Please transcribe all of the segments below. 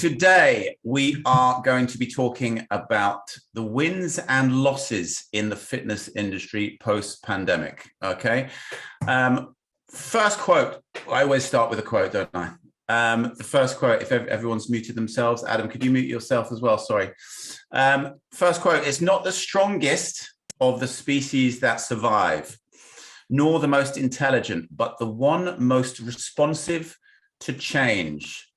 today we are going to be talking about the wins and losses in the fitness industry post-pandemic. Okay. First quote. I always start with a quote, don't I? The first quote, if everyone's muted themselves, Adam, could you mute yourself as well? Sorry. First quote, it's not the strongest of the species that survive, nor the most intelligent, but the one most responsive to change.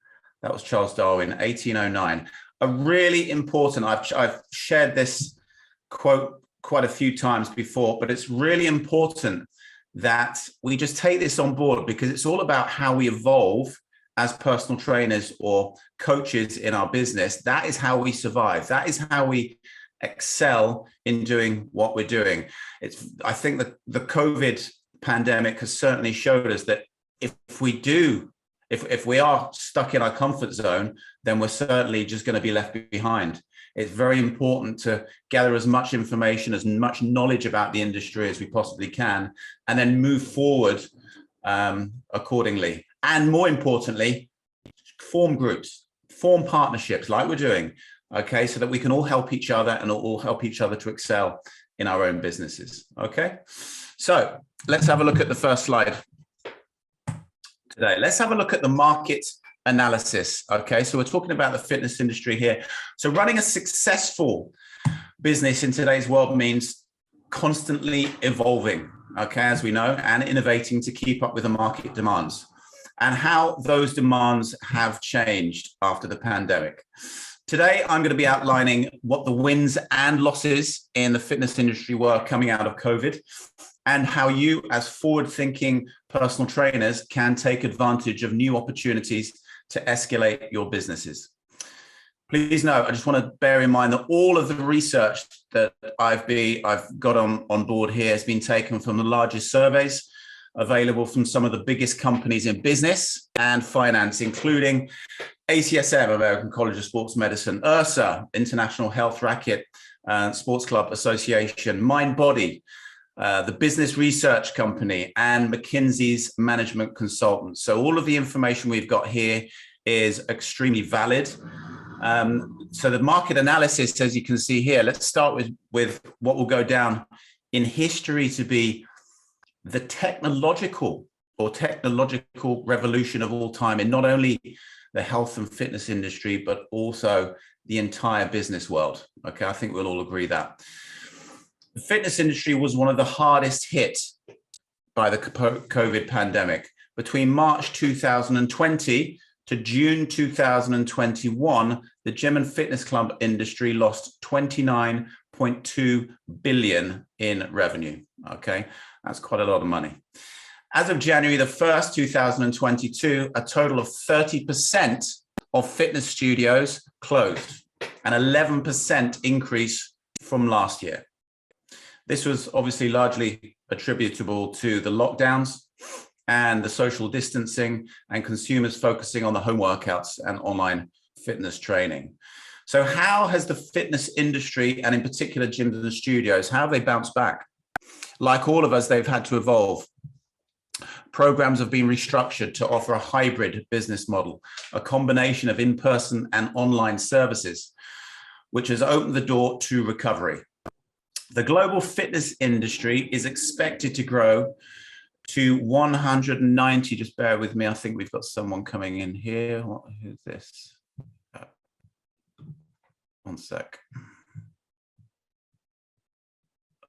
That was Charles Darwin, 1809. A really important, I've shared this quote quite a few times before, but it's really important that we just take this on board, because it's all about how we evolve as personal trainers or coaches in our business. That is how we survive. That is how we excel in doing what we're doing. I think that the COVID pandemic has certainly showed us that if we are stuck in our comfort zone, then we're certainly just going to be left behind. It's very important to gather as much information, as much knowledge about the industry as we possibly can, and then move forward accordingly. And more importantly, form groups, form partnerships like we're doing, okay, so that we can all help each other and all help each other to excel in our own businesses, okay? So let's have a look at the first slide today. Let's have a look at the market analysis, okay? So we're talking about the fitness industry here. So running a successful business in today's world means constantly evolving, okay, as we know, and innovating to keep up with the market demands and how those demands have changed after the pandemic. Today, I'm going to be outlining what the wins and losses in the fitness industry were coming out of COVID, and how you, as forward-thinking personal trainers, can take advantage of new opportunities to escalate your businesses. Please note, I just want to bear in mind that all of the research that I've got on board here has been taken from the largest surveys available from some of the biggest companies in business and finance, including ACSM, American College of Sports Medicine, IRSA, International Health Racket Sports Club Association, MindBody, the Business Research Company, and McKinsey's Management Consultants. So all of the information we've got here is extremely valid. So the market analysis, as you can see here, let's start with what will go down in history to be the technological revolution of all time in not only the health and fitness industry, but also the entire business world. Okay, I think we'll all agree that. The fitness industry was one of the hardest hit by the COVID pandemic. Between March 2020 to June 2021, the gym and fitness club industry lost 29.2 billion in revenue. Okay, that's quite a lot of money. As of January the 1st, 2022, a total of 30% of fitness studios closed, an 11% increase from last year. This was obviously largely attributable to the lockdowns and the social distancing and consumers focusing on the home workouts and online fitness training. So how has the fitness industry, and in particular gyms and studios, how have they bounced back? Like all of us, they've had to evolve. Programs have been restructured to offer a hybrid business model, a combination of in-person and online services, which has opened the door to recovery. The global fitness industry is expected to grow to 190. Just bear with me. I think we've got someone coming in here. Who's this? One sec.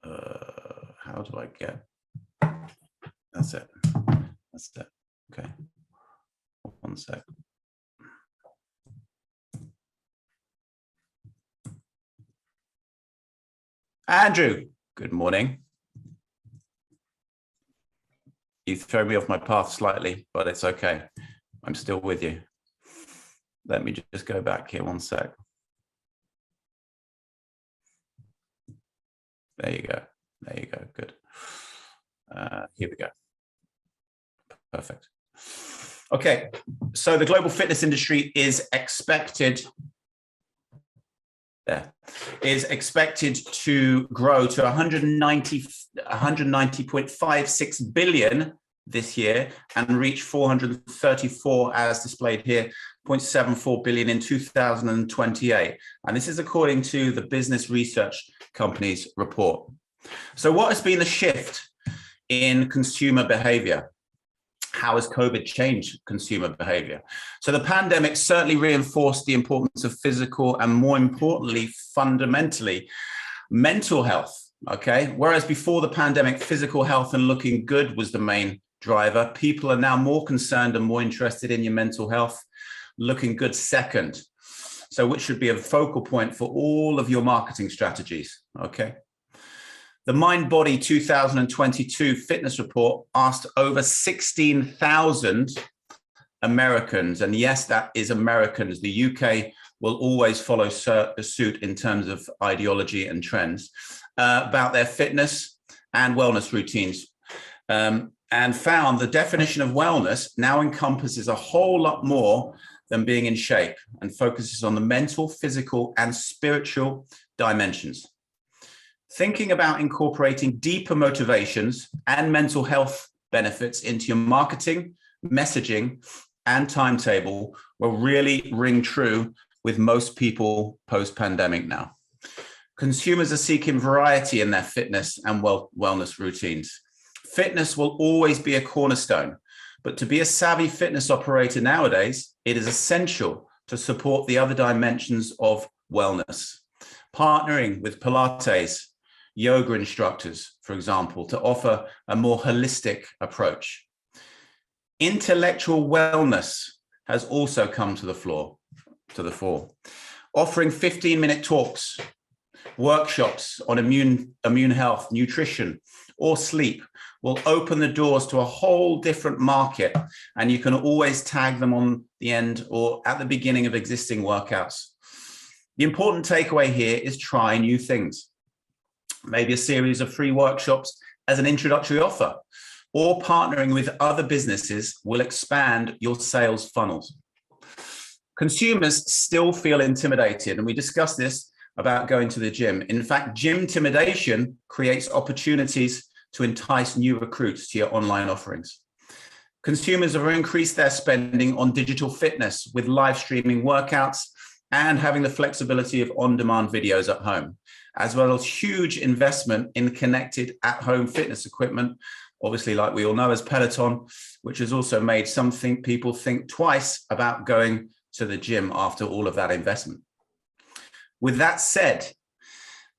How do I get? That's it. That's it. Okay. One sec. Andrew, good morning. You throw me off my path slightly, but it's okay. I'm still with you. Let me just go back here one sec. There you go. There you go. Good. Here we go. Perfect. Okay. So the global fitness industry is expected to grow to 190.56 billion this year and reach 434, as displayed here, 0.74 billion in 2028. And this is according to the Business Research Company's report. So what has been the shift in consumer behavior? How has COVID changed consumer behavior? So the pandemic certainly reinforced the importance of physical and, more importantly, fundamentally, mental health. Okay, whereas before the pandemic, physical health and looking good was the main driver, people are now more concerned and more interested in your mental health, looking good second. So which should be a focal point for all of your marketing strategies. Okay. The Mind Body 2022 fitness report asked over 16,000 Americans, and yes, that is Americans. The UK will always follow suit in terms of ideology and trends, about their fitness and wellness routines, and found the definition of wellness now encompasses a whole lot more than being in shape and focuses on the mental, physical, and spiritual dimensions. Thinking about incorporating deeper motivations and mental health benefits into your marketing, messaging, and timetable will really ring true with most people post-pandemic now. Consumers are seeking variety in their fitness and wellness routines. Fitness will always be a cornerstone, but to be a savvy fitness operator nowadays, it is essential to support the other dimensions of wellness. Partnering with Pilates, yoga instructors, for example, to offer a more holistic approach. Intellectual wellness has also come to the fore, offering 15-minute talks, workshops on immune health, nutrition, or sleep will open the doors to a whole different market, and you can always tag them on the end or at the beginning of existing workouts. The important takeaway here is try new things. Maybe a series of free workshops as an introductory offer, or partnering with other businesses will expand your sales funnels. Consumers still feel intimidated, and we discussed this about going to the gym. In fact, gym intimidation creates opportunities to entice new recruits to your online offerings. Consumers have increased their spending on digital fitness with live streaming workouts and having the flexibility of on-demand videos at home, as well as huge investment in connected at-home fitness equipment, obviously, like we all know, as Peloton, which has also made some people think twice about going to the gym after all of that investment. With that said,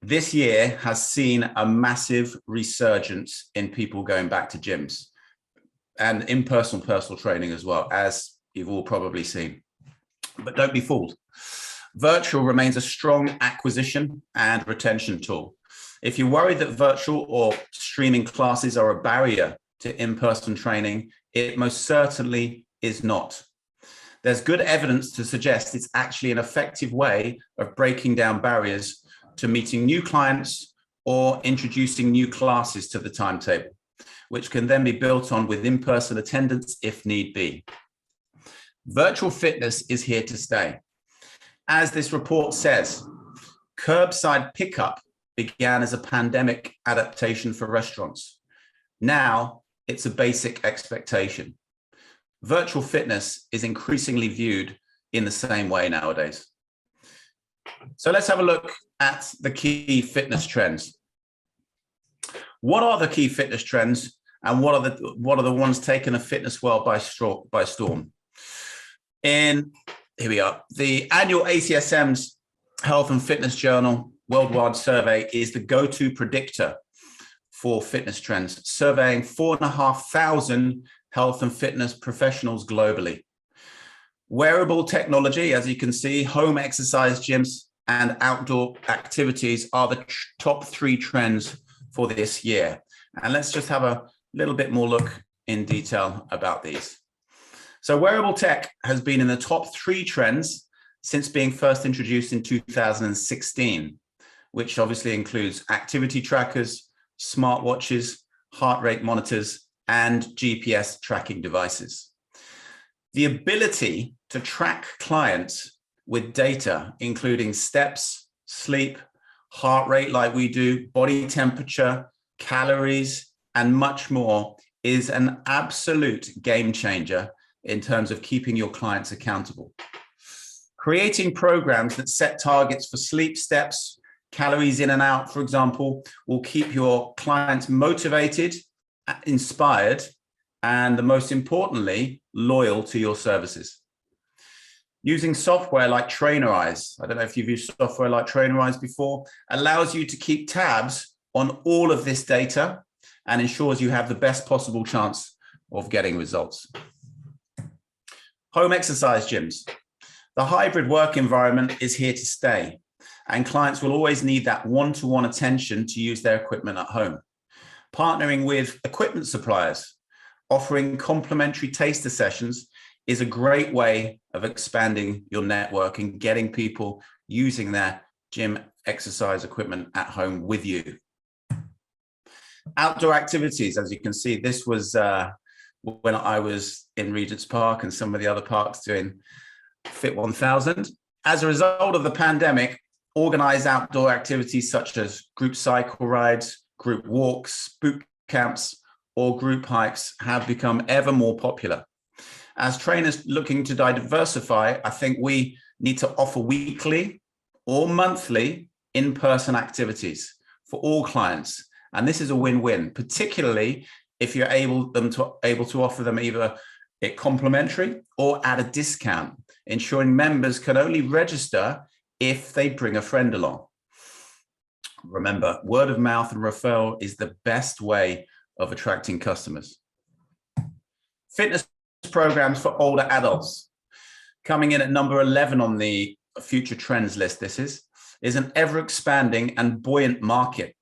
this year has seen a massive resurgence in people going back to gyms and in-person personal training as well, as you've all probably seen. But don't be fooled. Virtual remains a strong acquisition and retention tool. If you're worried that virtual or streaming classes are a barrier to in-person training, it most certainly is not. There's good evidence to suggest it's actually an effective way of breaking down barriers to meeting new clients or introducing new classes to the timetable, which can then be built on with in-person attendance if need be. Virtual fitness is here to stay. As this report says, curbside pickup began as a pandemic adaptation for restaurants. Now it's a basic expectation. Virtual fitness is increasingly viewed in the same way nowadays. So let's have a look at the key fitness trends. What are the key fitness trends, and what are the ones taking the fitness world by storm? Here we are. The annual ACSM's Health and Fitness Journal Worldwide Survey is the go-to predictor for fitness trends, surveying 4,500 health and fitness professionals globally. Wearable technology, as you can see, home exercise gyms and outdoor activities are the top 3 trends for this year. And let's just have a little bit more look in detail about these. So wearable tech has been in the top 3 trends since being first introduced in 2016, which obviously includes activity trackers, smartwatches, heart rate monitors, and GPS tracking devices. The ability to track clients with data, including steps, sleep, heart rate like we do, body temperature, calories, and much more, is an absolute game changer in terms of keeping your clients accountable. Creating programs that set targets for sleep steps, calories in and out, for example, will keep your clients motivated, inspired, and most importantly, loyal to your services. Using software like Trainerize, I don't know if you've used software like Trainerize before, allows you to keep tabs on all of this data and ensures you have the best possible chance of getting results. Home exercise gyms. The hybrid work environment is here to stay, and clients will always need that one-to-one attention to use their equipment at home. Partnering with equipment suppliers, offering complimentary taster sessions is a great way of expanding your network and getting people using their gym exercise equipment at home with you. Outdoor activities, as you can see, this was when I was in Regent's Park and some of the other parks doing Fit 1000. As a result of the pandemic, organized outdoor activities such as group cycle rides, group walks, boot camps, or group hikes have become ever more popular. As trainers looking to diversify, I think we need to offer weekly or monthly in-person activities for all clients. And this is a win-win, particularly if you're able to offer them either complimentary or at a discount, ensuring members can only register if they bring a friend along. Remember, word of mouth and referral is the best way of attracting customers. Fitness programs for older adults. Coming in at number 11 on the future trends list, this is an ever-expanding and buoyant market.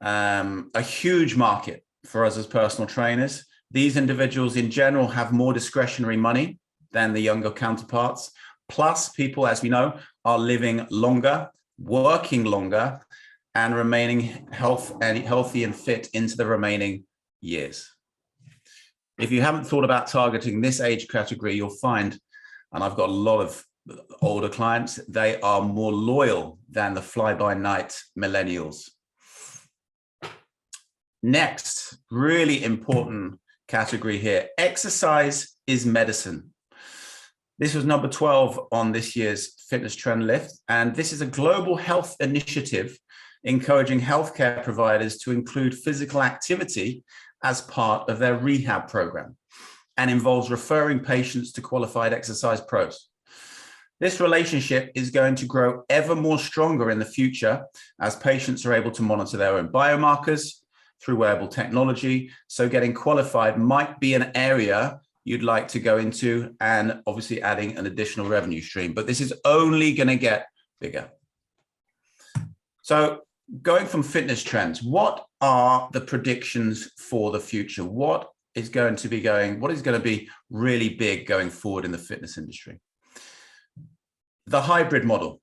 A huge market for us as personal trainers. These individuals in general have more discretionary money than the younger counterparts. Plus, people, as we know, are living longer, working longer, and remaining healthy and fit into the remaining years. If you haven't thought about targeting this age category, you'll find, and I've got a lot of older clients, they are more loyal than the fly-by-night millennials. Next, really important category here, exercise is medicine. This was number 12 on this year's fitness trend list, and this is a global health initiative encouraging healthcare providers to include physical activity as part of their rehab program and involves referring patients to qualified exercise pros. This relationship is going to grow ever more stronger in the future as patients are able to monitor their own biomarkers through wearable technology. So getting qualified might be an area you'd like to go into, and obviously adding an additional revenue stream, but this is only going to get bigger. So going from fitness trends, what are the predictions for the future? What is going to be really big going forward in the fitness industry? The hybrid model.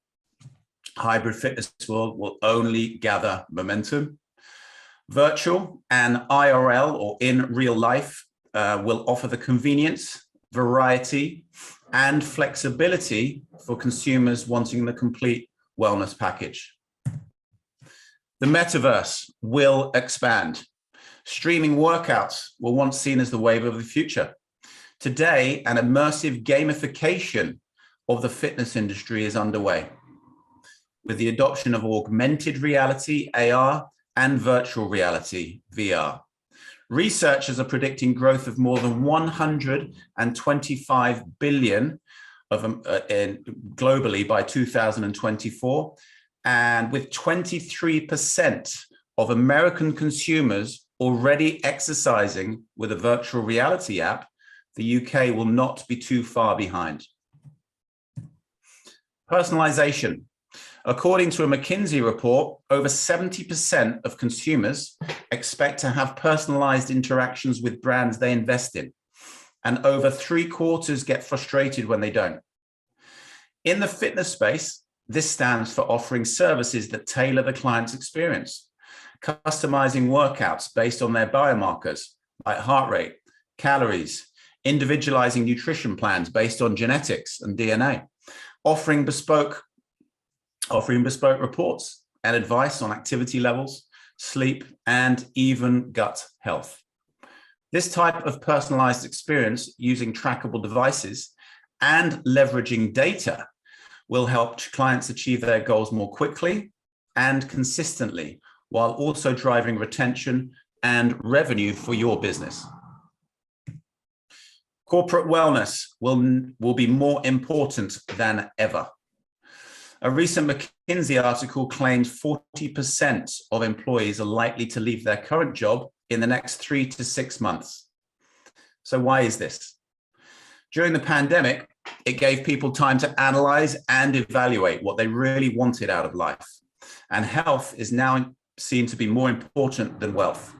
Hybrid fitness will only gather momentum. Virtual and IRL, or in real life, will offer the convenience, variety, and flexibility for consumers wanting the complete wellness package. The metaverse will expand. Streaming workouts were once seen as the wave of the future. Today, an immersive gamification of the fitness industry is underway, with the adoption of augmented reality, AR, and virtual reality, VR. Researchers are predicting growth of more than 125 billion globally by 2024, and with 23% of American consumers already exercising with a virtual reality app, the UK will not be too far behind. Personalization. According to a McKinsey report, over 70% of consumers expect to have personalized interactions with brands they invest in, and over 3/4 get frustrated when they don't. In the fitness space, this stands for offering services that tailor the client's experience, customizing workouts based on their biomarkers like heart rate, calories, individualizing nutrition plans based on genetics and DNA, offering bespoke reports and advice on activity levels, sleep, and even gut health. This type of personalized experience using trackable devices and leveraging data will help clients achieve their goals more quickly and consistently, while also driving retention and revenue for your business. Corporate wellness will be more important than ever. A recent McKinsey article claimed 40% of employees are likely to leave their current job in the next 3 to 6 months. So why is this? During the pandemic, it gave people time to analyze and evaluate what they really wanted out of life. And health is now seen to be more important than wealth.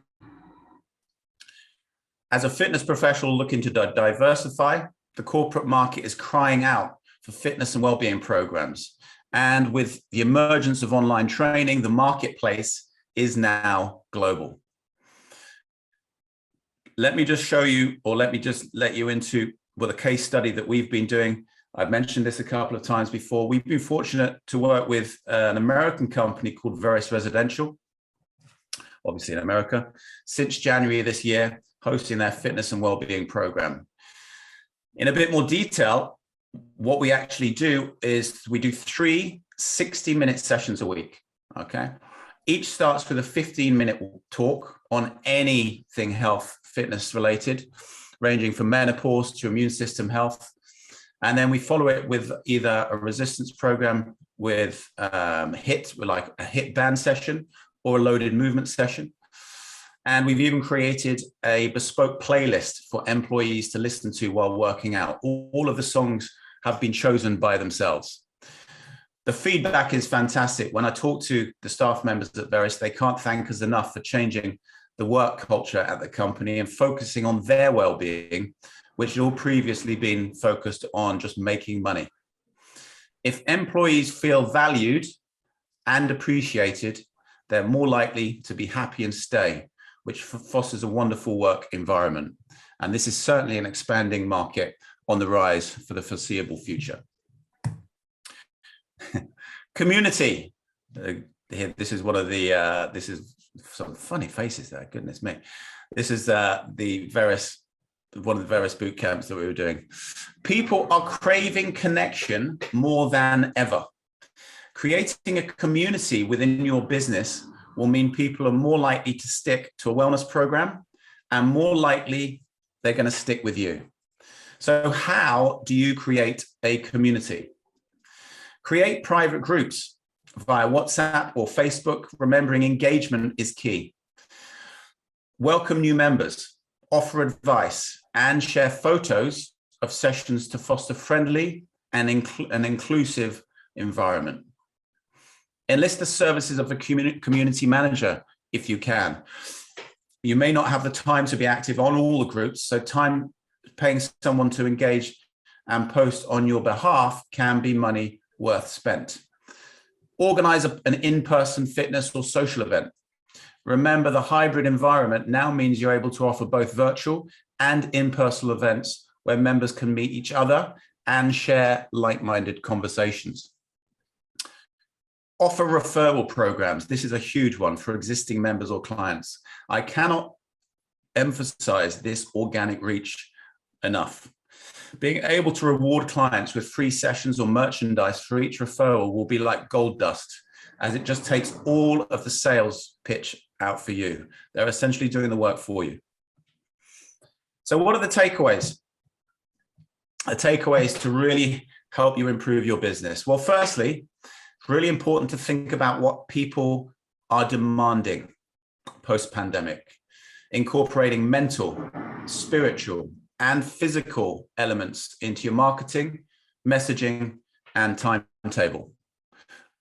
As a fitness professional looking to diversify, the corporate market is crying out for fitness and well-being programs. And with the emergence of online training, the marketplace is now global. Let me just show you, or let me just let you into a case study that we've been doing. I've mentioned this a couple of times before. We've been fortunate to work with an American company called Veris Residential, obviously in America, since January this year, hosting their fitness and well-being program. In a bit more detail, what we actually do is we do 3 60-minute sessions a week, okay? Each starts with a 15-minute talk on anything health, fitness related, ranging from menopause to immune system health. And then we follow it with either a resistance program with HIIT, like a HIIT band session, or a loaded movement session. And we've even created a bespoke playlist for employees to listen to while working out. All of the songs have been chosen by themselves. The feedback is fantastic. When I talk to the staff members at Veris, they can't thank us enough for changing the work culture at the company and focusing on their well-being, which had all previously been focused on just making money. If employees feel valued and appreciated, they're more likely to be happy and stay, which fosters a wonderful work environment. And this is certainly an expanding market on the rise for the foreseeable future. Community. This is one of the, this is some funny faces there, goodness me. This is the Veris, one of the Veris boot camps that we were doing. People are craving connection more than ever. Creating a community within your business will mean people are more likely to stick to a wellness program and more likely they're going to stick with you. So how do you create a community? Create private groups via WhatsApp or Facebook, remembering engagement is key. Welcome new members, offer advice, and share photos of sessions to foster friendly and an inclusive environment. Enlist the services of a community manager if you can. You may not have the time to be active on all the groups, so time paying someone to engage and post on your behalf can be money worth spent. Organize an in-person fitness or social event. Remember, the hybrid environment now means you're able to offer both virtual and in-person events where members can meet each other and share like-minded conversations. Offer referral programs. This is a huge one for existing members or clients. I cannot emphasize this organic reach enough. Being able to reward clients with free sessions or merchandise for each referral will be like gold dust, as it just takes all of the sales pitch out for you. They're essentially doing the work for you. So what are the takeaways? The takeaways to really help you improve your business. Well, firstly, it's really important to think about what people are demanding post-pandemic, incorporating mental, spiritual, and physical elements into your marketing, messaging, and timetable.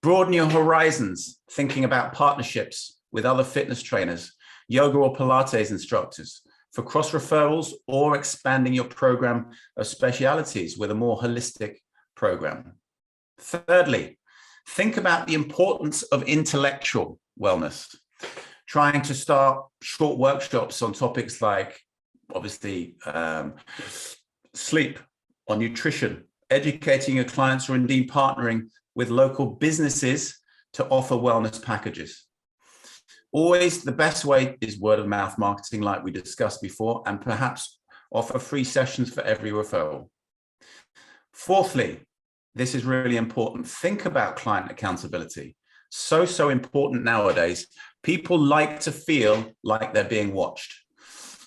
Broaden your horizons, thinking about partnerships with other fitness trainers, yoga or Pilates instructors for cross referrals, or expanding your program of specialities with a more holistic program. Thirdly, think about the importance of intellectual wellness, trying to start short workshops on topics like obviously sleep or nutrition, educating your clients, or indeed partnering with local businesses to offer wellness packages. Always the best way is word of mouth marketing, like we discussed before, and perhaps offer free sessions for every referral. Fourthly, this is really important. Think about client accountability. So important nowadays. People like to feel like they're being watched.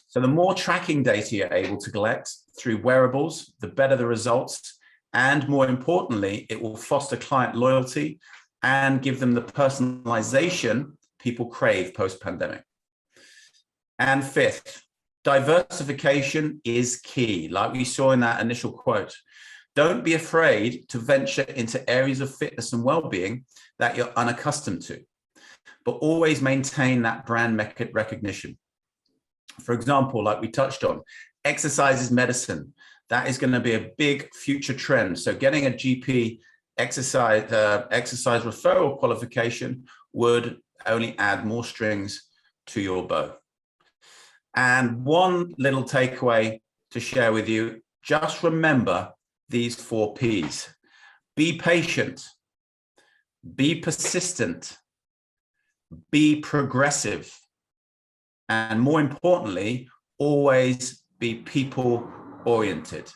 So the more tracking data you're able to collect through wearables, the better the results. And more importantly, it will foster client loyalty and give them the personalization people crave post-pandemic. And fifth, diversification is key, like we saw in that initial quote. Don't be afraid to venture into areas of fitness and well-being that you're unaccustomed to, but always maintain that brand recognition. For example, like we touched on, exercise is medicine. That is going to be a big future trend. So getting a GP exercise referral qualification would only add more strings to your bow. And one little takeaway to share with you, just remember these 4 Ps. Be patient, be persistent, be progressive, and more importantly, always be people-oriented.